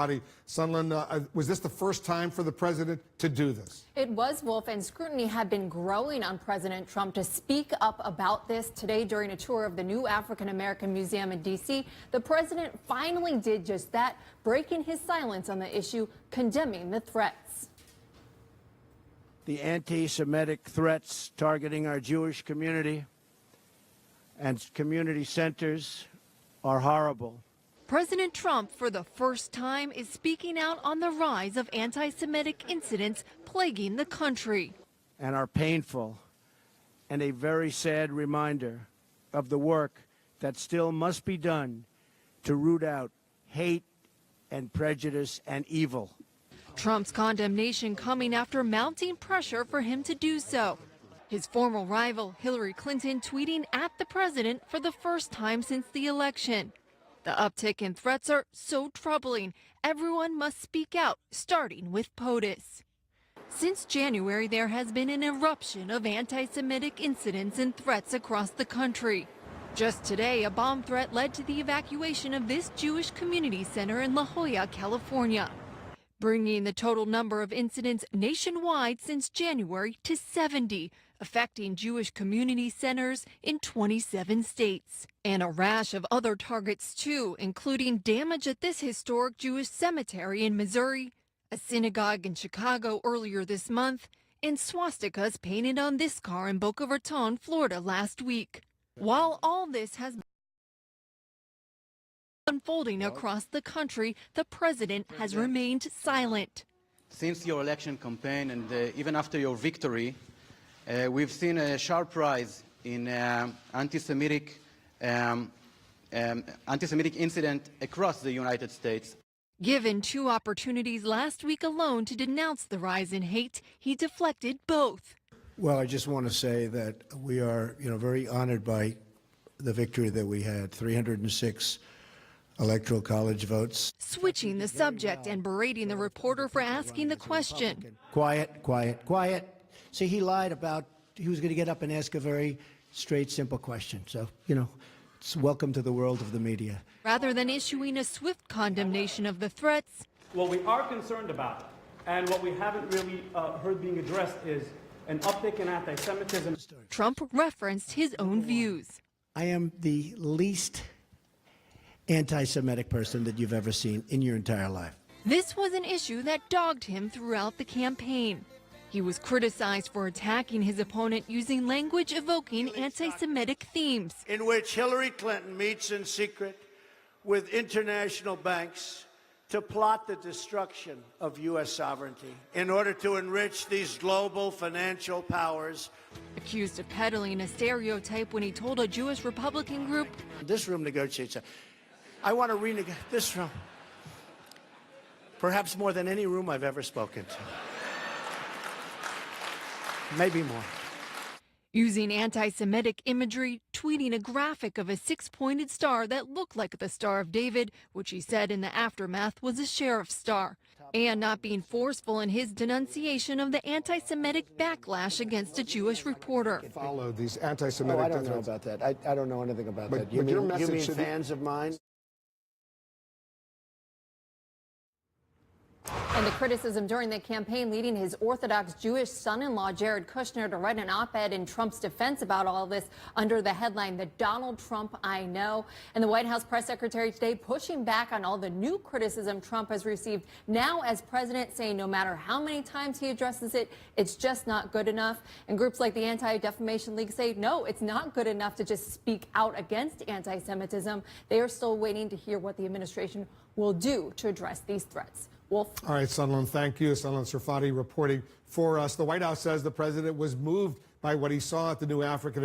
Sunlen, was this the first time for the president to do this? It was, Wolf, and scrutiny had been growing on President Trump to speak up about this. Today, during a tour of the new African American Museum in D.C., the president finally did just that, breaking his silence on the issue, condemning the threats. The anti-Semitic threats targeting our Jewish community and community centers are horrible. President Trump, for the first time, is speaking out on the rise of anti-Semitic incidents plaguing the country. And are painful and a very sad reminder of the work that still must be done to root out hate and prejudice and evil. Trump's condemnation coming after mounting pressure for him to do so. His former rival, Hillary Clinton, tweeting at the president for the first time since the election. The uptick in threats are so troubling, everyone must speak out, starting with POTUS. Since January, there has been an eruption of anti-Semitic incidents and threats across the country. Just today, a bomb threat led to the evacuation of this Jewish community center in La Jolla, California, bringing the total number of incidents nationwide since January to 70, affecting Jewish community centers in 27 states. And a rash of other targets, too, including damage at this historic Jewish cemetery in Missouri, a synagogue in Chicago earlier this month, and swastikas painted on this car in Boca Raton, Florida last week. While all this has been unfolding across the country, the president has remained silent. Since your election campaign and even after your victory, we've seen a sharp rise in anti-Semitic incident across the United States. Given two opportunities last week alone to denounce the rise in hate, he deflected both. Well, I just want to say that we are, very honored by the victory that we had, 306 electoral college votes. Switching the subject and berating the reporter for asking the question. Quiet, quiet, quiet. See, he lied about he was going to get up and ask a very straight, simple question. So, it's welcome to the world of the media. Rather than issuing a swift condemnation of the threats, what we are concerned about and what we haven't really heard being addressed is an uptick in anti-Semitism. Trump referenced his own views. I am the least anti-Semitic person that you've ever seen in your entire life. This was an issue that dogged him throughout the campaign. He was criticized for attacking his opponent using language evoking anti-Semitic themes. In which Hillary Clinton meets in secret with international banks to plot the destruction of U.S. sovereignty in order to enrich these global financial powers. Accused of peddling a stereotype when he told a Jewish Republican group, "This room negotiates. I want to renegotiate this room, perhaps more than any room I've ever spoken to. Maybe more." Using anti-Semitic imagery, tweeting a graphic of a six-pointed star that looked like the Star of David, which he said in the aftermath was a sheriff's star, and not being forceful in his denunciation of the anti-Semitic backlash against a Jewish reporter. Follow these anti-Semitic. I don't know about that. I don't know anything about that. But your message you mean should fans of mine? And the criticism during the campaign leading his Orthodox Jewish son-in-law, Jared Kushner, to write an op-ed in Trump's defense about all this under the headline, "The Donald Trump I Know." And the White House press secretary today pushing back on all the new criticism Trump has received now as president, saying no matter how many times he addresses it, it's just not good enough. And groups like the Anti-Defamation League say, no, it's not good enough to just speak out against anti-Semitism. They are still waiting to hear what the administration will do to address these threats. Wolf. All right, Sunlen, thank you. Sunlen Serfati reporting for us. The White House says the president was moved by what he saw at the new African American